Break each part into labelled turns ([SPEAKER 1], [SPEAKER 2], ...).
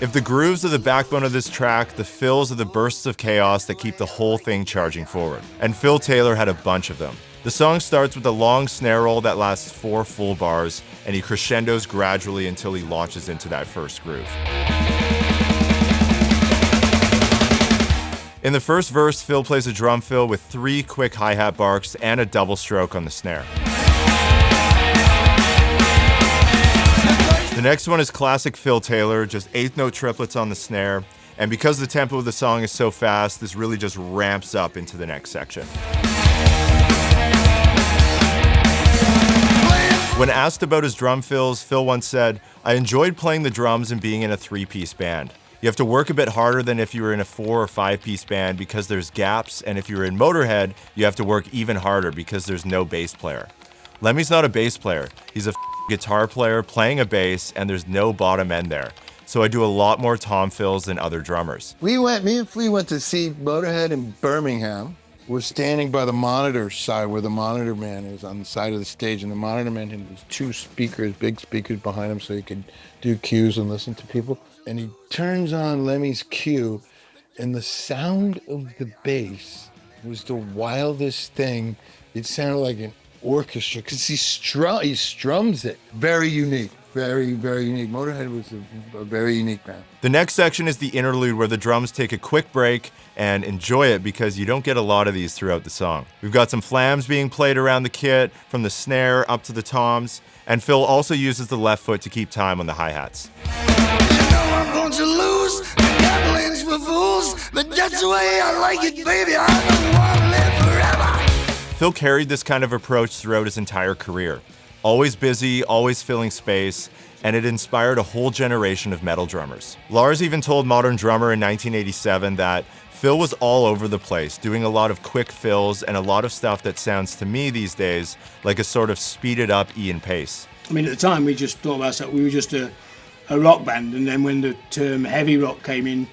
[SPEAKER 1] If the grooves are the backbone of this track, the fills are the bursts of chaos that keep the whole thing charging forward. And Phil Taylor had a bunch of them. The song starts with a long snare roll that lasts 4 full bars, and he crescendos gradually until he launches into that first groove. In the first verse, Phil plays a drum fill with 3 quick hi-hat barks and a double stroke on the snare. The next one is classic Phil Taylor, just 8th note triplets on the snare, and because the tempo of the song is so fast, this really just ramps up into the next section. When asked about his drum fills, Phil once said, "I enjoyed playing the drums and being in a 3-piece band. You have to work a bit harder than if you were in a 4 or 5-piece band because there's gaps, and if you're in Motörhead, you have to work even harder because there's no bass player. Lemmy's not a bass player. He's a guitar player playing a bass, and there's no bottom end there. So I do a lot more tom fills than other drummers."
[SPEAKER 2] Me and Flea went to see Motörhead in Birmingham. We're standing by the monitor side where the monitor man is on the side of the stage, and the monitor man had these 2 speakers, big speakers behind him so he could do cues and listen to people. And he turns on Lemmy's cue, and the sound of the bass was the wildest thing. It sounded like an orchestra because he strums it. Very unique. Very, very unique. Motörhead was a very unique band.
[SPEAKER 1] The next section is the interlude where the drums take a quick break, and enjoy it because you don't get a lot of these throughout the song. We've got some flams being played around the kit, from the snare up to the toms, and Phil also uses the left foot to keep time on the hi-hats.
[SPEAKER 3] You know I'm going to lose, gambling's for fools, but that's the way I like it, baby. I don't want to live forever.
[SPEAKER 1] Phil carried this kind of approach throughout his entire career. Always busy, always filling space, and it inspired a whole generation of metal drummers. Lars even told Modern Drummer in 1987 that Phil was all over the place, doing a lot of quick fills and a lot of stuff that sounds to me these days like a sort of speeded up Ian Pace.
[SPEAKER 4] I mean, at the time we just thought of ourselves, we were just a rock band, and then when the term heavy rock came in,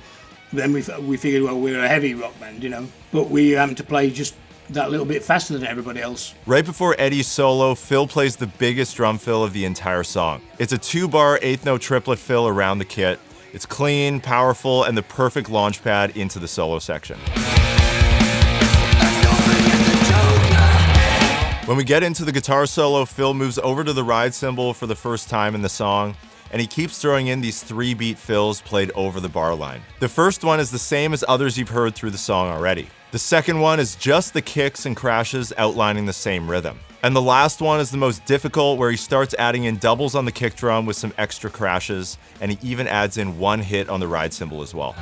[SPEAKER 4] then we figured, well, we're a heavy rock band, you know, but we happened to play just that little bit faster than everybody else.
[SPEAKER 1] Right before Eddie's solo, Phil plays the biggest drum fill of the entire song. It's a 2-bar 8th note triplet fill around the kit. It's clean, powerful, and the perfect launch pad into the solo section. When we get into the guitar solo, Phil moves over to the ride cymbal for the first time in the song, and he keeps throwing in these 3-beat fills played over the bar line. The first one is the same as others you've heard through the song already. The second one is just the kicks and crashes outlining the same rhythm. And the last one is the most difficult, where he starts adding in doubles on the kick drum with some extra crashes, and he even adds in 1 hit on the ride cymbal as well.